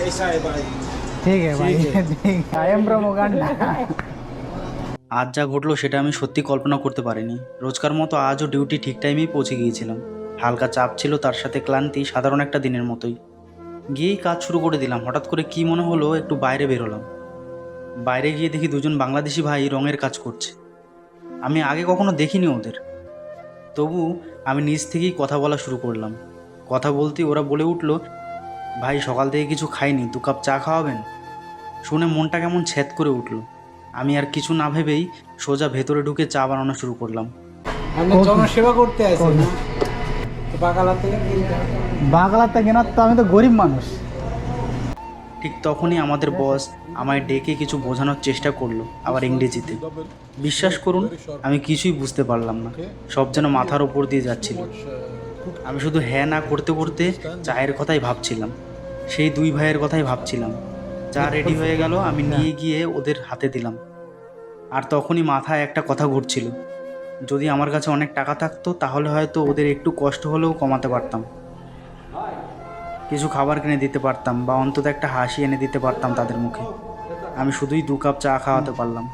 कैसा है भाई? ठीक है भाई, ठीक है। I am from Uganda. আজ যা ঘটলো সেটা আমি সত্যি কল্পনা করতে পারিনি। রোজকার মতো আজও ডিউটি ঠিক টাইমেই পৌঁছে গিয়েছিলাম। হালকা চাপ ছিল, তার সাথে ক্লান্তি, সাধারণ একটা দিনের মতোই। গিয়েই কাজ শুরু করে দিলাম। হঠাৎ করে কি মনে হলো একটু বাইরে বেরোলাম। বাইরে গিয়ে দেখি দুজন বাংলাদেশি ভাই রঙের কাজ করছে। আমি আগে কখনো দেখিনি ওদের। তবু আমি নিজ থেকেই কথা বলা শুরু করলাম। কথা বলতেই ওরা বলে উঠল, ভাই সকাল থেকে কিছু খাইনি, 2 কাপ চা খাওয়াবেন? শুনে মনটা কেমন ছ্যাদ করে উঠল। আমি আর কিছু না ভেবেই সোজা ভেতরে ঢুকে চা বানানো শুরু করলাম। আমরা জনসেবা করতে আসি না তো বাগালা থেকে বাংলা থেকে না তো, আমি তো গরিব মানুষ। ঠিক তখনই আমাদের বস আমায় ডেকে কিছু বোঝানোর চেষ্টা করলো, আবার ইংরেজিতে। বিশ্বাস করুন, আমি কিছুই বুঝতে পারলাম না। সব যেন মাথার ওপর দিয়ে যাচ্ছিল। আমি শুধু হ্যাঁ না করতে করতে চায়ের কথাই ভাবছিলাম, সেই 2 ভাইয়ের কথাই ভাবছিলাম। চা রেডি হয়ে গেল, আমি নিয়ে গিয়ে ওদের হাতে দিলাম। আর তখনই মাথায় একটা কথা ঘুরছিল, যদি আমার কাছে অনেক টাকা থাকতো তাহলে হয়তো ওদের একটু কষ্ট হলেও কমাতে পারতাম। কিছু খাবার কিনে দিতে পারতাম, বা অন্তত একটা হাসি এনে দিতে পারতাম তাদের মুখে। আমি শুধুই 2 কাপ চা খাওয়াতে পারলাম।